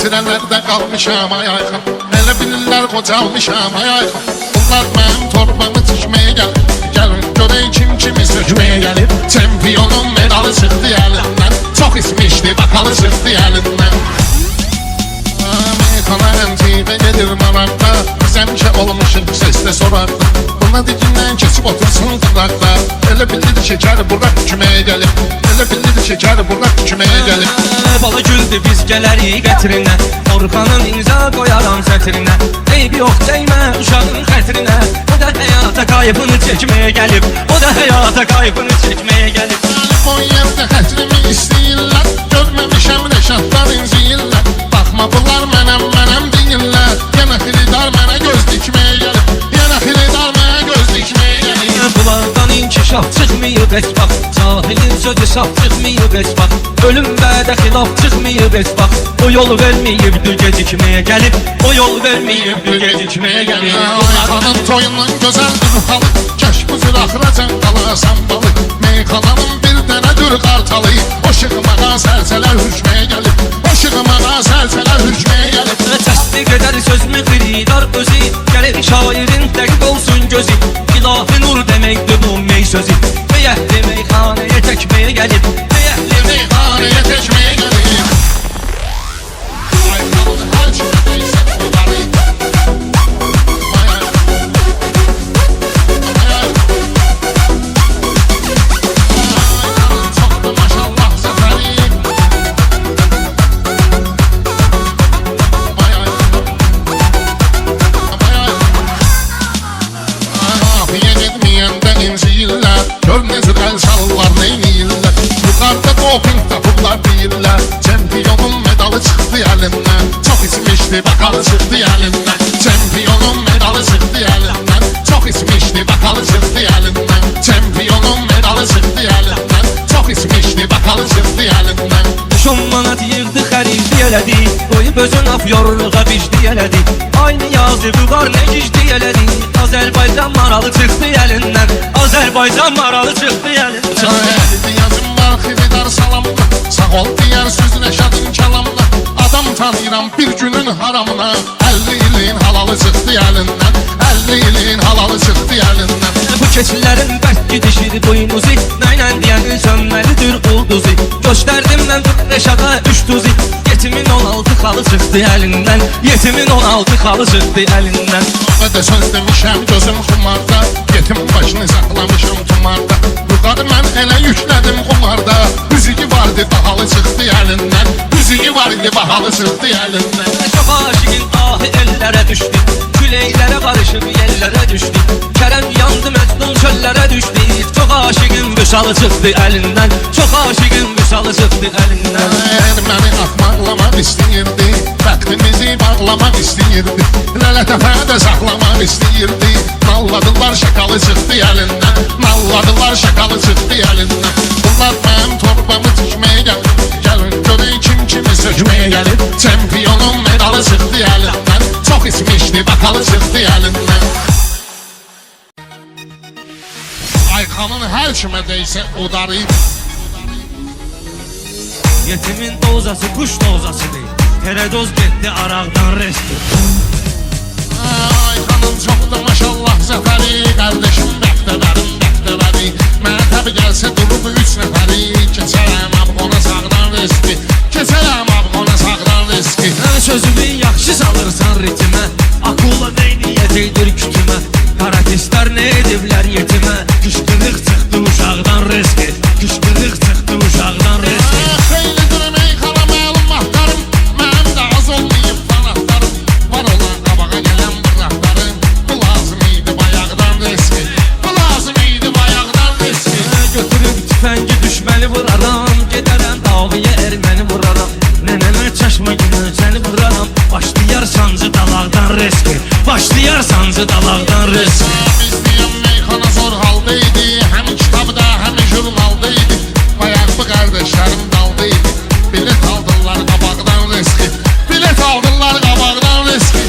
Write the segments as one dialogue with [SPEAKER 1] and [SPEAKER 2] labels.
[SPEAKER 1] Sirələrdə qalmışam ayayxan, elə bilirlər qocalmışam ayayxan. Bunlar mənim torbamı tikməyə gəlir, gəlin görək kim kimi sökməyə gəlir. Çempionun medalı çıxdı əlindən, çox ismişdi bakalı çıxdı əlindən. Meyxana əmtiqə gedir maraqda, zəmkə olmuşum səslə soraqda. Buna dikindən keçib otursun qıraqda, elə bilir şəkər buraq küməyə gəlir, elə bilir şəkər buraq küməyə gəlir.
[SPEAKER 2] Bala güldü biz gələrik qətrinə, Orxanın imza qoyaram sətrinə. Eybi yox dəymə uşağın xətrinə, o da həyata qayıbını çəkməyə gəlib, o da həyata qayıbını çəkməyə gəlib.
[SPEAKER 1] O yerdə xətrimi istəyirlər, görməmişəm rəşadlar inciyirlər. Baxma bunlar mənəm deyirlər, yenə xiridar mənə göz dikməyə gəlib, yenə xiridar mənə göz dikməyə gəlib.
[SPEAKER 2] Bunlardan inkişaf çıxmayıb heç bax, cahilin sözü saf çıxmayıb heç bax, ölüm bədə xilaf çıxmayıb heç bax. O yol verməyibdir gecikməyə gəlib, o yol verməyibdir gecikməyə gəlib.
[SPEAKER 1] Meyxanın toyundan gözəldir halı, kəş bu zıraqıracan qalasan balı. Meyxananın bir dənədir qartalı, o şığımağa səlsələr hürkməyə gəlib, o şığımağa səlsələr hürkməyə gəlib.
[SPEAKER 2] Təsdiq edər sözümü xiridar özü, gəlir şairin dəqiq olsun gözü. İlahi nur deməkdir bu mey sözü, beyəhli meyxanəyə təkməyə gəlib, beyəhli meyxanəyə təkməyə gəlib.
[SPEAKER 1] Ayxanın hər kimə deysə qulları, ayxanın çoxdur maşallah zəfəri. Afiyə getməyəndə inciyirlər, gör necə əl çalırlar neyniyirlər. Yuxarıda doping tapıblar deyirlər, çempionun medalı çıxdı əlindən, çox ismişdi bakalı çıxdı əlindən. Çempionun medalı çıxdı əlindən, çox ismişdi bakalı çıxdı əlindən. Çempionun medalı çıxdı əlindən, çox ismişdi bakalı çıxdı əlindən.
[SPEAKER 2] 10 manat yığdı xəridi elədi, qoyub özün af yorluğa bicdi elədi. Aynı yazı vüqar nə gicdi elədi, Azərbaycan maralı çıxdı əlindən, Azərbaycan maralı çıxdı əlindən.
[SPEAKER 1] Əldi yazım var xiridar salamla, sağ ol deyər söz Rəşadın kəlamla. Adam tanıyıram bir günün haramına, 50 ilin halalı çıxdı əlindən, 50 ilin halalı çıxdı əlindən.
[SPEAKER 2] Bu keçilərin bərk gidişir duymuzi, nəylə deyənin sönməlidir ulduzi. Göstərdim mən Rəşada 3 tuzi, yetimin 16 xalı çıxdı əlindən, yetimin 16 xalı çıxdı əlindən.
[SPEAKER 1] Və də söz demişəm gözüm xumarda, yetim başını saxlamışam tumarda. Yuxarı mən elə yüklədim qumarda, müziği vardı bahalı çıxdı əlindən, müziği vardı bahalı çıxdı əlindən.
[SPEAKER 2] Çox aşiqin ahı ellərə düşdü, küləklərə qarışıb yerlərə düşdü. Kərəm yandı məcnun çöllərə düşdü, çox aşiqin vüsalı çıxdı əlindən, çox aşiqin vüsalı çıxdı əlindən.
[SPEAKER 1] Məni axmaqlamaq istəyirdi, bəxtimizi bağlamaq istəyirdi, lələtəfədə saxlamaq istəyirdi. Nalladılar şakalı çıxdı əlindən, nalladılar şakalı çıxdı əlindən. Bunlar mənim torbamı tikməyə gəlir, gəlin görək kim kimi sökməyə gəlir. Çempionun medalı çıxdı əlindən, çox ismişdi bakalı çıxdı əlindən. Ayxanın hər kimə deysə udarı.
[SPEAKER 2] Yetimin dozası kuş dozasıdır, teredoz getdi araqdan resti.
[SPEAKER 1] Ayxanın çoxdur maşallah zəfəri, qardeşim bəxtəbərim bəxtəbəri. Mənə təbi gəlsə durub 3 nəfəri, keçərəm abqona sağdan riski, keçərəm abqona sağdan riski.
[SPEAKER 2] Sözümü yaxşı salırsan ritmə, akula neyniyyət edir kütümə. Karakistlər nə ediblər yetimə, qışqırıq çıxdı uşaqdan riski, qışqırıq çıxdı uşaqdan riski.
[SPEAKER 1] Xeylidir meyxana məlum vaxtlarım, mənim də az olmayıb fanatlarım. Var olan qabağa gələn bıraqlarım, bu lazım idi bayaqdan riski, bu lazım idi bayaqdan riski.
[SPEAKER 2] Götürüb tüfəngi düşməni vuraram, gedərəm davaya erməni vuraram. Nənəmə çaşma günə səni vuraram, başlayar sancı dalaqdan riski, başlayar sancı dalaqdan riski.
[SPEAKER 1] Biz deyəm meyxana zor haldaydı, həm kitabda həm jurnalda idi. Bayaq bu qardeşlərim dalda idi, bilet aldılar qabaqdan riski, bilet aldılar qabaqdan riski.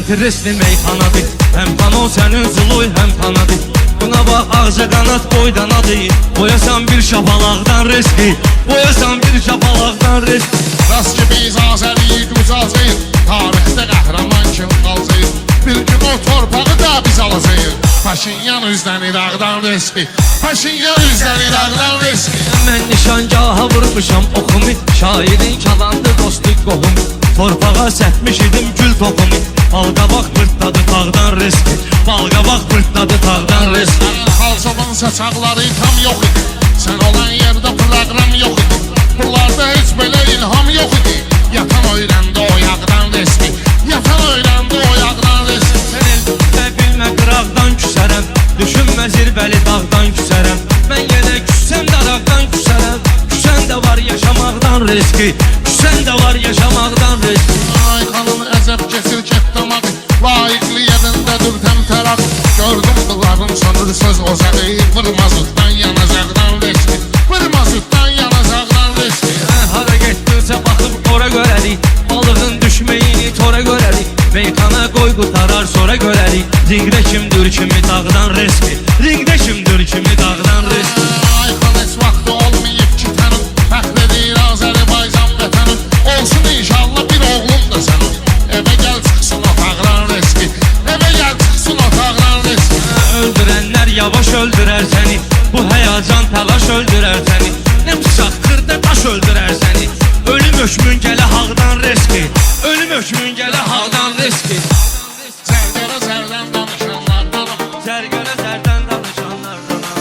[SPEAKER 2] Resmi meyxanadır, həm pano sənin zuluy, həm panadır. Buna bax, ağca qanat boydan adı. Boyasan bir şapalaqdan riski, boyasan bir şapalaqdan riski.
[SPEAKER 1] Rast ki biz Azəriyi qucaqlayır, tarixdə qəhrəman kim qalacaq. Bir gün o torpağı da biz alacağıq. Paşinyan üzdən İraqdan riski, Paşinyan üzdən İraqdan riski.
[SPEAKER 2] Mən nişangaha vurmuşam oxumu, şairin kalandı dostu qohum. Torpağa sətmiş idim gül toxumu, balqabaq pırtladı tağdan riski, balqabaq pırtladı tağdan riski.
[SPEAKER 1] Xalçoban saçaqları tam yox idi, sən olan yerdə proqram yox idi. Bunlarda heç belə ilham yox idi. Yatan öyrəndi o yağdan riski, yatan öyrəndi o yağdan riski.
[SPEAKER 2] Sən elbə bilmə qıraqdan küsərəm, düşünmə zirbəli dağdan küsərəm. Mən yenə küssəm daraqdan küsərəm, küsən də var yaşamaqdan riski, küsən də var yaşamaqdan riski.
[SPEAKER 1] Ay xanım əzəb keçir getdəmədi, layiqli yerindədir təmtəraq. Gördüm qıların sönür söz ozağı, vırmazıqdan yanacaqdan riski, vırmazıqdan yanacaqdan riski.
[SPEAKER 2] Hara getdinsə baxıb ora görərik, balığın düşməyini tora görərik. Meyxana qoy qutarar sonra görərik, ringdə kimdir kimi dağdan riski, ringdə kimdir kimi dağdan riski.
[SPEAKER 1] Ay xan heç vaxtı olmayıb ki tanım, fəxr edir Azərbaycan vətənim. Olsun inşallah bir oğlum da sənin, evə gəl çıxsın otaqdan riski, evə gəl çıxsın otaqdan riski.
[SPEAKER 2] Öldürənlər yavaş öldürər səni, bu həyacan təlaş öldürər səni. Nə bıçaq xırda daş öldürər səni, ölüm hökmün gələ haqdan riski, ölüm hökmün gələ haqdan riski.
[SPEAKER 1] Zərgərə zərdən danışanlardanam,
[SPEAKER 2] Zərgərə zərdən danışanlardanam.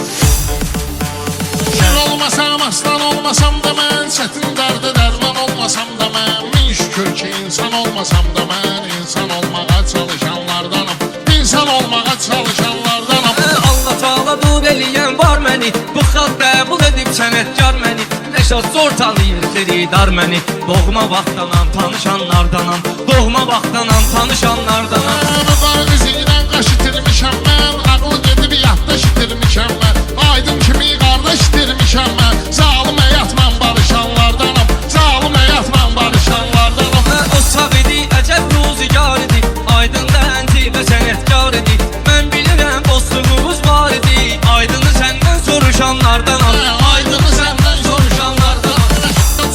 [SPEAKER 1] şər olmasam, aslan olmasam da mən, çətin dərdə dərman olmasam da mən. Min şükür ki insan olmasam da mən, insan olmağa çalışanlardanam, insan olmağa çalışanlardanam.
[SPEAKER 2] Allah Taala dub eləyən var məni, bu xalq qəbul edib sənətkar məni. Nəşad zor tanıyır xeridar məni, doğma vaxtdanam tanışanlardanam, doğma vaxtdanam tanışanlardanam.
[SPEAKER 1] Mübariz ilə qaş itirmişəm mən, ağlı gedib yadda itirmişəm mən. Aydın kimi qardaş itirmişəm mən, zalım həyatla barışanlardanam, zalım həyatla barışanlardanam.
[SPEAKER 2] O sağ idi, əcəb ruzigar idi, Aydın da əntibə sənətkar idi. Mən bilirəm dostluğumuz var idi, Aydını səndən soruşanlardanam, Aydını səndən soruşanlardanam.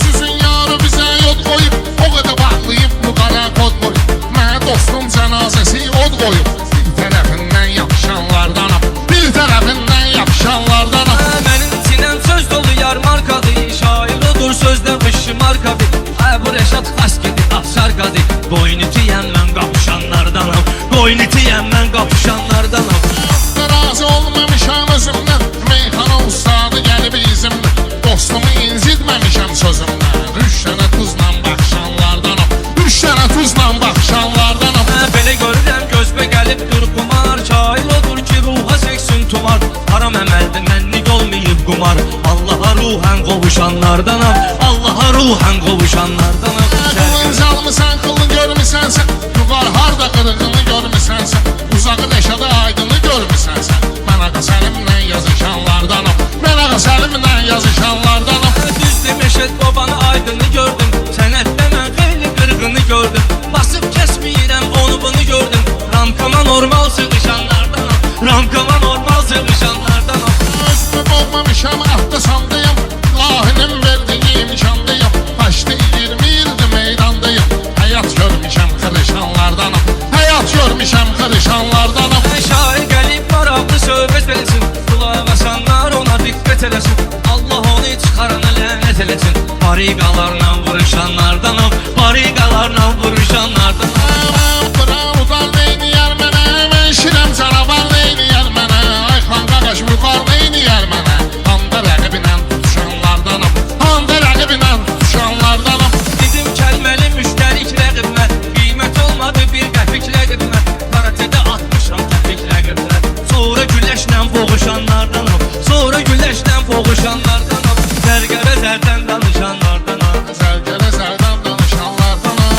[SPEAKER 1] Sizin yarı bizə yod qoyub, o qədər bağlayıb bu qara kod qoyub. Mənə dostum cənazəsi od qoyub, bir tərəfindən yapışanlardanam, bir tərəfindən yapışanlardanam.
[SPEAKER 2] Mənim sinəm söz dolu yar markadır, şair odur sözdə vışı markadır. Bu Rəşad xas gedib afşar qadı, boyun itiyəm mən qapışanlardanam, boyun itiyəm mən qapışanlardanam.
[SPEAKER 1] Razı olmamışam özümdən, meyxana ustadı gəlib izimlə. Dostumu incitməmişəm sözümdən, rüşşənə tuzla baxışanlardanam, rüşşənə tuzla baxışanlardanam.
[SPEAKER 2] Belə görürəm gözbə gəlib qırqumar, şair odur ki ruha çəksin tumar. Haram əməldir mənlik olmayıb qumar, Allaha ruhən qovuşanlardanam, Allaha ruhən qovuşanlardanam.
[SPEAKER 1] Qılın zalmısan, qılın görmüsənsən, yuqar harda qırığını görmüsənsən, uzağı Rəşadı Aydını görmüsənsən. Mən ağa Səlimlə yazışanlardanam, mən ağa Səlimlə yazışanlardanam.
[SPEAKER 2] Düzdür Məşəd babanı Aydını gördüm, sənətdə mən xeyli qırğını gördüm. Basıb kəsməyirəm onu bunu gördüm, ramkama normal sığışanlardanam, ramkama normal sığışanlardanam.
[SPEAKER 1] Özümü boğmamışam, ahda sandayım, lahinin verdiği imkandayım. Başda 20 ildir meydandayım, həyat görmüşəm qırışanlardanam, həyat görmüşəm qırışanlardanam.
[SPEAKER 2] Şair gəlib maraqlı söhbət eləsin, qulaq asanlar ona diqqət eləsin. Allah onu çıxarana lənət eləsin, bariqalarla vuruşanlardanam, bariqalarla vuruşanlardanam.
[SPEAKER 1] Bıram udan neyniyər mənə, mən şirəm canavar neyniyər mənə. Ay xan qaqaş müqar neyniyər mənə, handa rəqibinə tutuşanlardanam, handa rəqibinə tutuşanlardanam.
[SPEAKER 2] Dedim kəlməli müştərik rəqibmə, qiymət olmadı bir qəpik rəqibmə. Karatədə atmışam təpik rəqibmə, sonra güləşlə boğuşanlardanam, sonra güləşlə boğuşanlardanam. Zərgərə zərdən danışanlardanam.
[SPEAKER 1] Zərgərə zərdən danışanlardanam.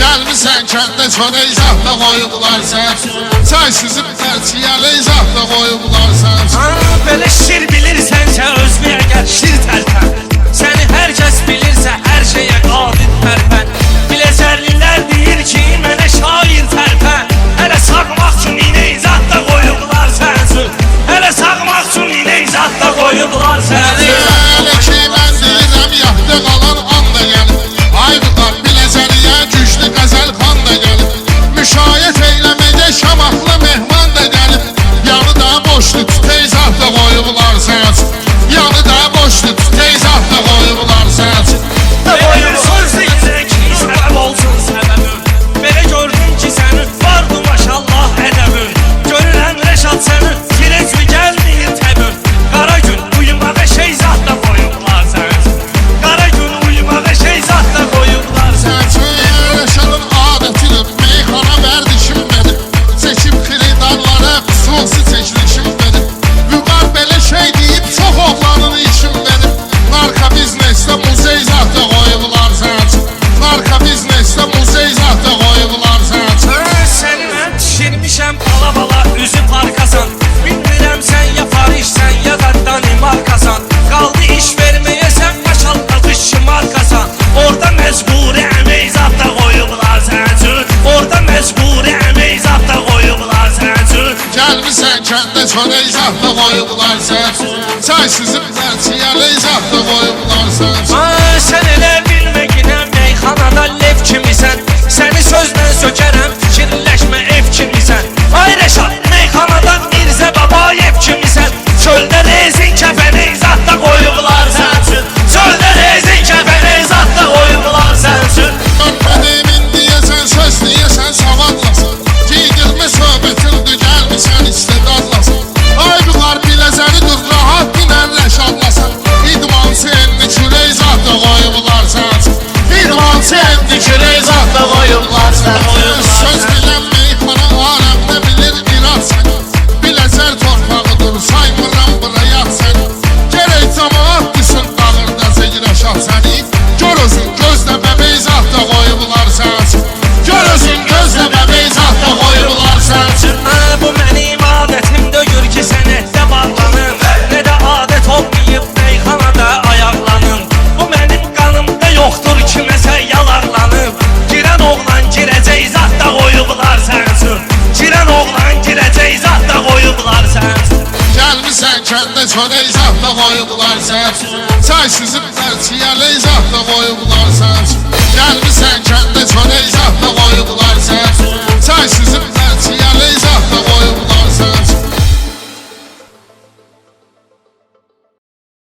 [SPEAKER 1] Gəlmisən kəndə çörək zahda qoyublar sən, çay süzüb tərçiyəli zahda qoyublar sən.
[SPEAKER 2] Belə şir bilirsənsə özünə gəl şir tərpən, səni hər kəs bilirsə hər şeyə qadir tərpən.
[SPEAKER 1] çörək zahda qoyublar sən Çay süzüb dərçiyə leyzahda qoyublar sən
[SPEAKER 2] Sən elə bilməginə meyxanada lev kimisən Səni sözlə sökərəm fikirləşmə ev kimisən Ay Rəşad meyxanada Mirzə Babayev kimisən Çöldə rezin kəfəni zadda qoyublar sənsin Çöldə rezin kəfəni zadda qoyublar sənsin
[SPEAKER 1] Mənbədimin deyəsən söz deyəsən savadlasın Giydirmə söhbətindir gəlmişsən istedadlasın Ay bunlar biləcəni dur rahat dinən rəşadlasın İdman senli kürək zadda qoyublar sənsin İdman senli kürək zadda qoyublar sənsin Söz bilən meyxana aləmdə bilir irad səni Biləcər torpağıdır saymıram buraya səni Gərək camaat düşün dağırda zeyrəşat səni Gör özün gözlə bəbəy zadda qoyublar sənsin Gör özün gözlə bəbəy zadda qoyublar sənsin
[SPEAKER 2] Bu mənim adətim döyür ki sənətdə bağlanım Nə də adət olmayıb meyxanada ayaqlanım Bu mənim qanımda yoxdur kiməsə yalarlanıb Girən oğlan girəcək zadda qoyublar sənsin Girən oğlan girəcək zadda qoyublar sənsin
[SPEAKER 1] Gəlmisən kəndə çörək zadda qoyublar sənsin Çay süzüb dərçiyə leyzahda qoyublar